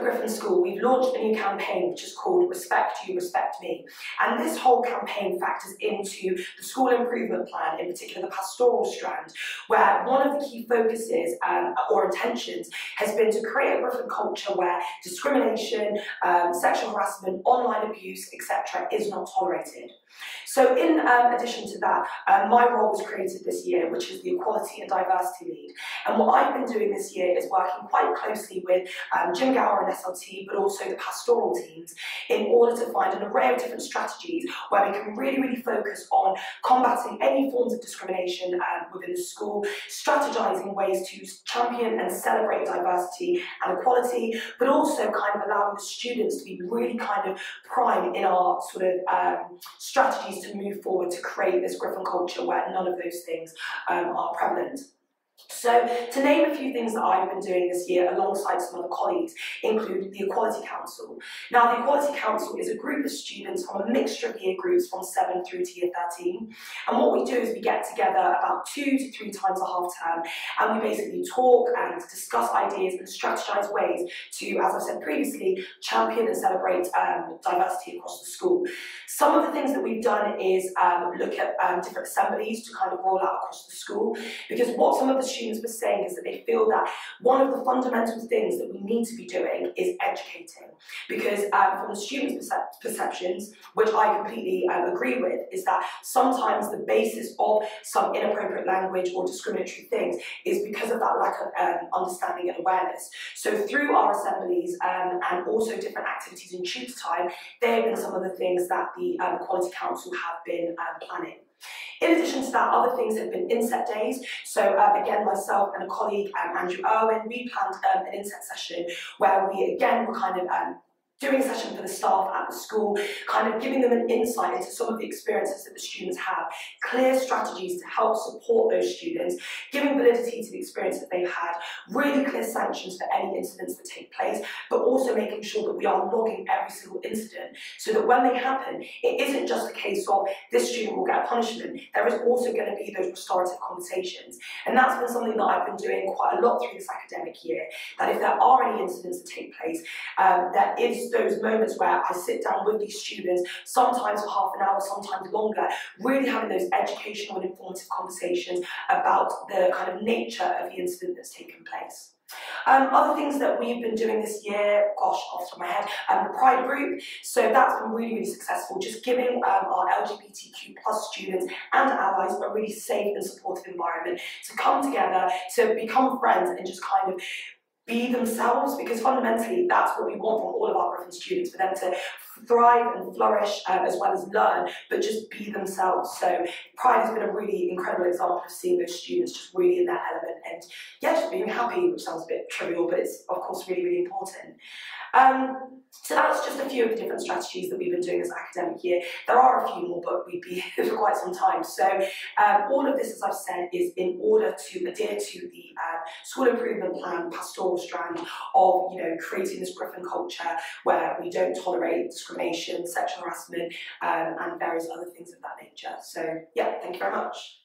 Gryphon School, we've launched a new campaign which is called Respect You, Respect Me. And this whole campaign factors into the school improvement plan, in particular the pastoral strand, where one of the key focuses or intentions has been to create a Gryphon culture where discrimination, sexual harassment, online abuse, etc. is not tolerated. So in addition to that, my role was created this year, which is the Equality and Diversity Lead. And what I've been doing this year is working quite closely with Jim Gower and SLT, but also the pastoral teams, in order to find an array of different strategies where we can really focus on combating any forms of discrimination within the school, strategizing ways to champion and celebrate diversity and equality, but also kind of allowing the students to be really kind of prime in our sort of strategies to move forward to create this Gryphon culture where none of those things are prevalent. So, to name a few things that I've been doing this year alongside some other colleagues include the Equality Council. Now, the Equality Council is a group of students from a mixture of year groups from 7 through to year 13. And what we do is we get together about 2 to 3 times a half term, and we basically talk and discuss ideas and strategize ways to, as I've said previously, champion and celebrate diversity across the school. Some of the things that we've done is look at different assemblies to kind of roll out across the school, because what some of the students were saying is that they feel that one of the fundamental things that we need to be doing is educating, because from the students' perceptions, which I completely agree with, is that sometimes the basis of some inappropriate language or discriminatory things is because of that lack of understanding and awareness. So through our assemblies and also different activities in tutor time, they have been some of the things that the Equality Council have been planning. In addition to that, other things have been inset days. So again, myself and a colleague, Andrew Irwin, we planned an inset session where we again were kind of doing a session for the staff at the school, kind of giving them an insight into some of the experiences that the students have, clear strategies to help support those students, giving validity to the experience that they've had, really clear sanctions for any incidents that take place, but also making sure that we are logging every single incident so that when they happen, it isn't just a case of this student will get a punishment. There is also going to be those restorative conversations. And that's been something that I've been doing quite a lot through this academic year, that if there are any incidents that take place, there is those moments where I sit down with these students, sometimes for half an hour, sometimes longer, really having those educational and informative conversations about the kind of nature of the incident that's taken place. Other things that we've been doing this year, gosh, off the top of my head, the Pride group. So that's been really successful, just giving our LGBTQ+ students and allies a really safe and supportive environment to come together, to become friends and just kind of be themselves, because fundamentally that's what we want from all of our Gryphon students, for them to thrive and flourish as well as learn, but just be themselves. So Pride has been a really incredible example of seeing those students just really in their element and yeah, just being happy, which sounds a bit trivial, but it's of course really important. So that's just a few of the different strategies that we've been doing this academic year. There are a few more, but we'd be here for quite some time. So all of this, as I've said, is in order to adhere to the school improvement plan pastoral strand of, you know, creating this Gryphon culture where we don't tolerate discrimination, sexual harassment, and various other things of that nature. So yeah, thank you very much.